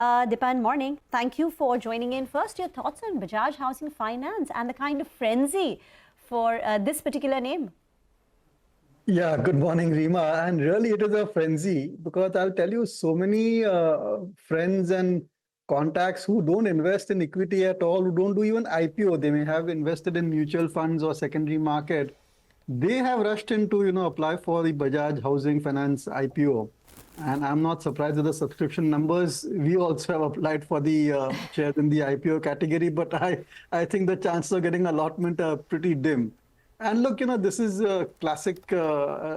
Dipan, morning. Thank you for joining in. First, your thoughts on Bajaj Housing Finance and the kind of frenzy for this particular name. Yeah, good morning, Rima. And really, it is a frenzy because I'll tell you, so many friends and contacts who don't invest in equity at all, who don't do even IPO, they may have invested in mutual funds or secondary market. They have rushed into, apply for the Bajaj Housing Finance IPO. And I'm not surprised with the subscription numbers. We also have applied for the shares in the IPO category, but I think the chances of getting allotment are pretty dim. And look, this is a classic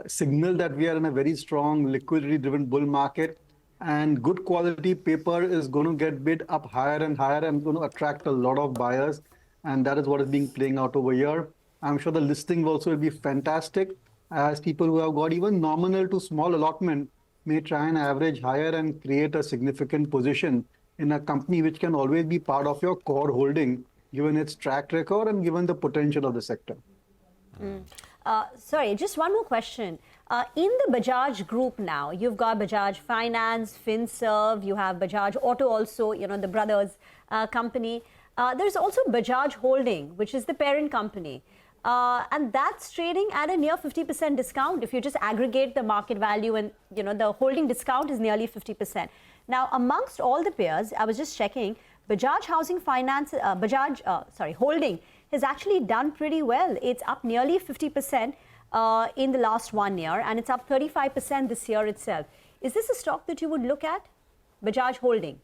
signal that we are in a very strong liquidity-driven bull market, and good quality paper is going to get bid up higher and higher and going to attract a lot of buyers. And that is what is being playing out over here. I'm sure the listing also will be fantastic, as people who have got even nominal to small allotment may try and average higher and create a significant position in a company which can always be part of your core holding, given its track record and given the potential of the sector. Sorry, just one more question. In the Bajaj group now, you've got Bajaj Finance, FinServ, you have Bajaj Auto also, the brothers company. There's also Bajaj Holding, which is the parent company. And that's trading at a near 50% discount. If you just aggregate the market value and, the holding discount is nearly 50%. Now, amongst all the peers, I was just checking, Bajaj Housing Finance, Holding has actually done pretty well. It's up nearly 50% in the last 1 year, and it's up 35% this year itself. Is this a stock that you would look at, Bajaj Holding?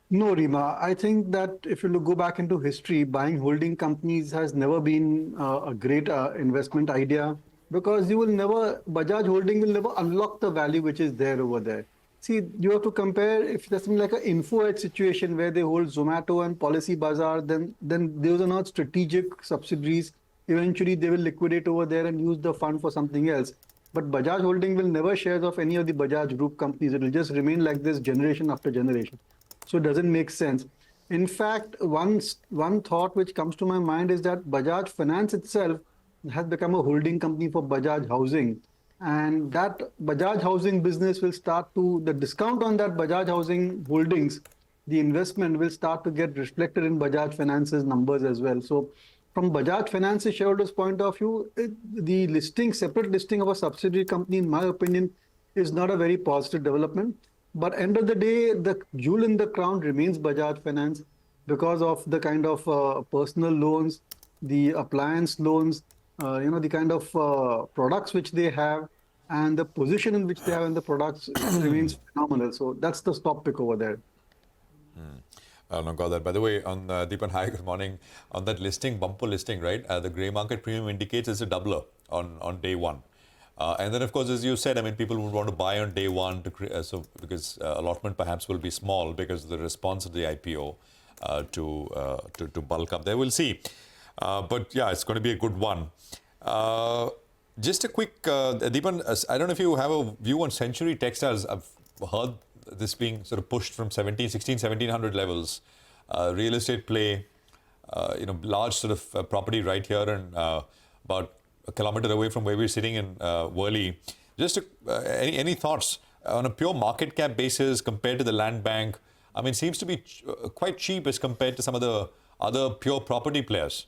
No, Rima. I think that if you go back into history, buying holding companies has never been a great investment idea, because Bajaj Holding will never unlock the value which is there over there. See, you have to compare, if there's something like an Info Edge situation where they hold Zomato and Policy Bazaar, then those are not strategic subsidiaries. Eventually, they will liquidate over there and use the fund for something else. But Bajaj Holding will never shares of any of the Bajaj Group companies. It will just remain like this generation after generation. So it doesn't make sense. In fact, one thought which comes to my mind is that Bajaj Finance itself has become a holding company for Bajaj Housing. And that Bajaj Housing business will the discount on that Bajaj Housing holdings, the investment will start to get reflected in Bajaj Finance's numbers as well. So from Bajaj Finance's shareholders' point of view, the separate listing of a subsidiary company, in my opinion, is not a very positive development. But end of the day, the jewel in the crown remains Bajaj Finance because of the kind of personal loans, the appliance loans, the kind of products which they have, and the position in which they have in the products remains phenomenal. So that's the top pick over there. No, got that. By the way, on Deepan, hi, good morning. On that listing, bumper listing, right? The grey market premium indicates it's a doubler on day one. And then, of course, as you said, I mean, people would want to buy on day one because allotment perhaps will be small because of the response of the IPO to bulk up there. We'll see. But yeah, it's going to be a good one. Just a quick, Deepan, I don't know if you have a view on Century Textiles. I've heard this being sort of pushed from 1700 levels. Real estate play, large sort of property right here and about a kilometer away from where we're sitting in Worli. Just any thoughts on a pure market cap basis compared to the land bank? I mean, seems to be quite cheap as compared to some of the other pure property players.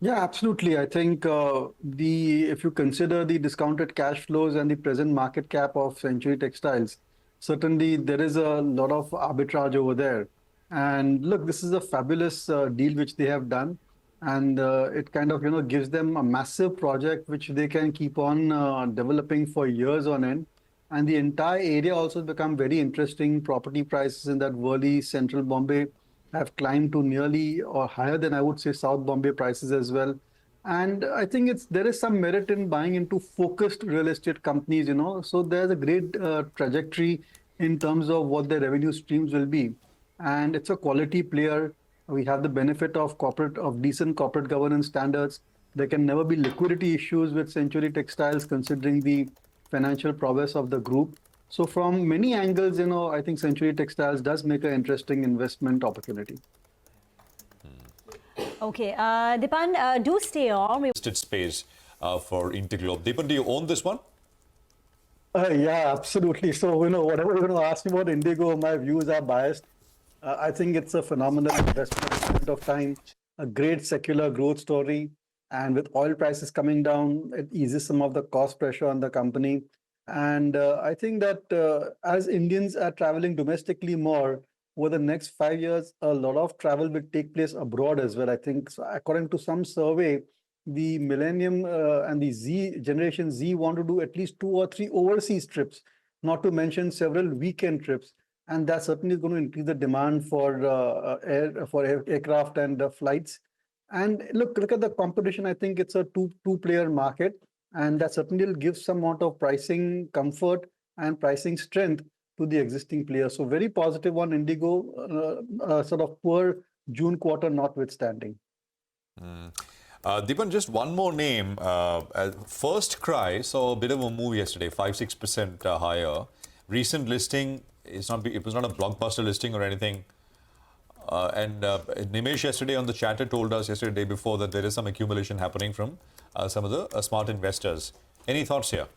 Yeah, absolutely. I think if you consider the discounted cash flows and the present market cap of Century Textiles, certainly there is a lot of arbitrage over there. And look, this is a fabulous deal which they have done. And it kind of, gives them a massive project which they can keep on developing for years on end. And the entire area also has become very interesting. Property prices in that Worli, Central Bombay have climbed to nearly or higher than, I would say, South Bombay prices as well. And I think there is some merit in buying into focused real estate companies, So there's a great trajectory in terms of what their revenue streams will be. And it's a quality player. We have the benefit of decent corporate governance standards. There can never be liquidity issues with Century Textiles, considering the financial prowess of the group. So from many angles, I think Century Textiles does make an interesting investment opportunity. Okay, Dipan, do stay on. Listed space for Interglobe. Deepan, do you own this one? Yeah, absolutely. So, whatever you're going to ask me about Indigo, my views are biased. I think it's a phenomenal investment at this point of time, a great secular growth story. And with oil prices coming down, it eases some of the cost pressure on the company. And I think that as Indians are traveling domestically more, over the next 5 years, a lot of travel will take place abroad as well. I think, so according to some survey, the millennium and the Z generation Z want to do at least 2 or 3 overseas trips, not to mention several weekend trips, and that certainly is going to increase the demand for aircraft and flights. And look at the competition. I think it's a two player market, and that certainly will give some amount of pricing comfort and pricing strength to the existing players. So very positive on Indigo, sort of poor June quarter notwithstanding. Deepan, just one more name. First Cry saw a bit of a move yesterday, 5-6% higher. Recent listing it was not a blockbuster listing or anything. And Nimesh yesterday on the chatter told us yesterday, day before, that there is some accumulation happening from some of the smart investors. Any thoughts here?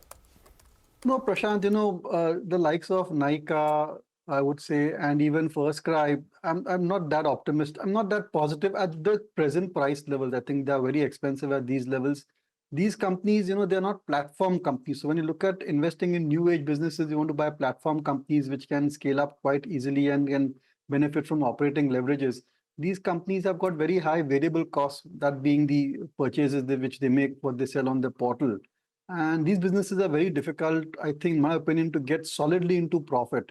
No, Prashant, the likes of Nykaa, I would say, and even First Cry, I'm not that optimistic. I'm not that positive at the present price levels. I think they're very expensive at these levels. These companies, they're not platform companies. So when you look at investing in new age businesses, you want to buy platform companies which can scale up quite easily and can benefit from operating leverages. These companies have got very high variable costs, that being the purchases which they make, what they sell on the portal. And these businesses are very difficult, I think, in my opinion, to get solidly into profit.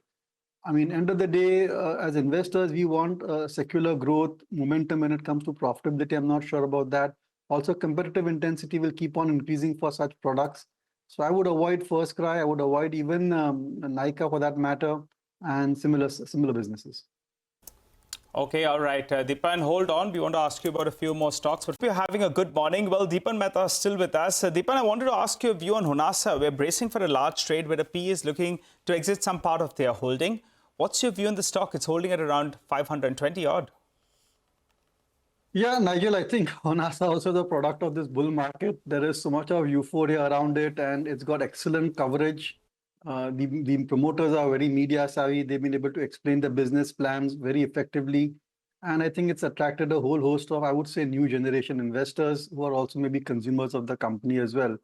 I mean, end of the day, as investors, we want secular growth, momentum when it comes to profitability. I'm not sure about that. Also, competitive intensity will keep on increasing for such products. So I would avoid First Cry. I would avoid even Nykaa for that matter, and similar businesses. Okay, all right. Deepan, hold on. We want to ask you about a few more stocks, but we're having a good morning. Well, Deepan Mehta is still with us. Deepan, I wanted to ask your view on Honasa. We're bracing for a large trade where the PE is looking to exit some part of their holding. What's your view on the stock? It's holding at around 520 odd. Yeah, Nigel, I think Honasa also the product of this bull market. There is so much of euphoria around it, and it's got excellent coverage. The promoters are very media savvy. They've been able to explain the business plans very effectively. And I think it's attracted a whole host of, I would say, new generation investors who are also maybe consumers of the company as well.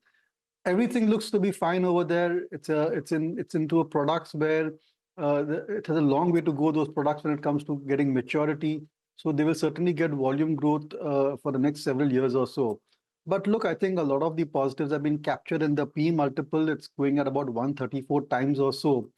Everything looks to be fine over there. It's into a products where it has a long way to go, those products, when it comes to getting maturity. So they will certainly get volume growth for the next several years or so. But look, I think a lot of the positives have been captured in the P multiple. It's going at about 134 times or so.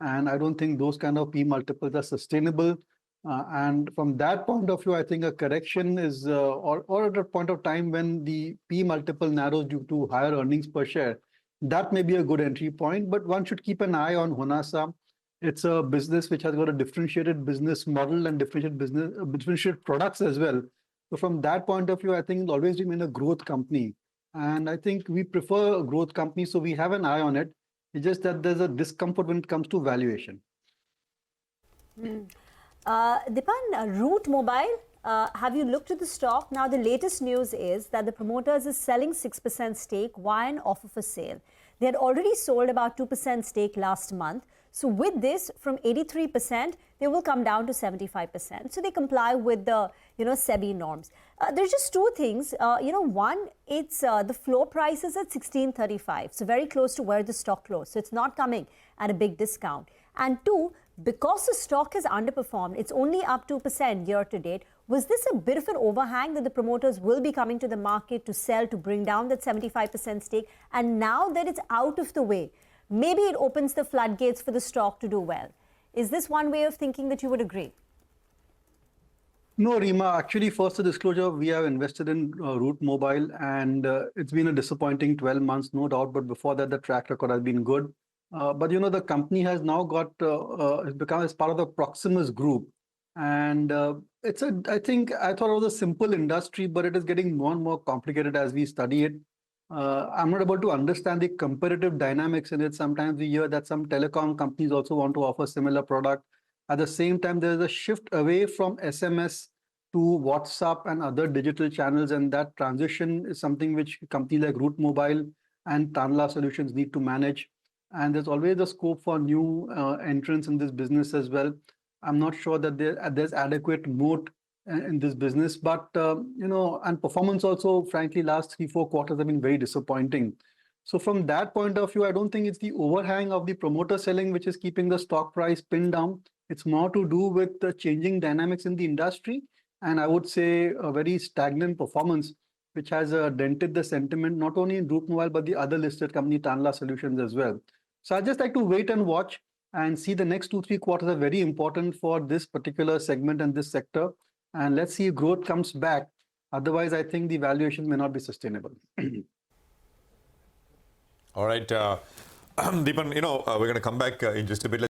And I don't think those kind of P multiples are sustainable. And from that point of view, I think a correction is, or at a point of time when the P multiple narrows due to higher earnings per share, that may be a good entry point. But one should keep an eye on Honasa. It's a business which has got a differentiated business model and differentiated products as well. So from that point of view, I think it'll always remain a growth company. And I think we prefer a growth company, so we have an eye on it. It's just that there's a discomfort when it comes to valuation. Deepan, Route Mobile, have you looked at the stock? Now, the latest news is that the promoters is selling 6% stake via an offer for sale. They had already sold about 2% stake last month. So with this, from 83%, they will come down to 75%. So they comply with the, SEBI norms. There's just two things. One, it's the floor price is at 1635, so very close to where the stock closed. So it's not coming at a big discount. And two, because the stock has underperformed, it's only up 2% year to date. Was this a bit of an overhang that the promoters will be coming to the market to sell, to bring down that 75% stake? And now that it's out of the way, maybe it opens the floodgates for the stock to do well. Is this one way of thinking that you would agree? No, Rima, actually, first a disclosure, we have invested in Route Mobile, and it's been a disappointing 12 months, no doubt. But before that, the track record has been good. But the company has now it's become as part of the Proximus group. And I thought it was a simple industry, but it is getting more and more complicated as we study it. I'm not able to understand the competitive dynamics in it. Sometimes we hear that some telecom companies also want to offer similar product. At the same time, there is a shift away from SMS to WhatsApp and other digital channels, and that transition is something which companies like Route Mobile and Tanla Solutions need to manage. and there's always a scope for new entrants in this business as well. I'm not sure that there's adequate moat in this business, but and performance also, frankly, last 3-4 quarters have been very disappointing. So from that point of view, I don't think it's the overhang of the promoter selling which is keeping the stock price pinned down. It's more to do with the changing dynamics in the industry, and I would say a very stagnant performance, which has dented the sentiment not only in Route Mobile but the other listed company, Tanla Solutions, as well. So I just like to wait and watch and see. The next 2-3 quarters are very important for this particular segment and this sector. And let's see if growth comes back. Otherwise, I think the valuation may not be sustainable. All right, Deepan, we're going to come back in just a bit.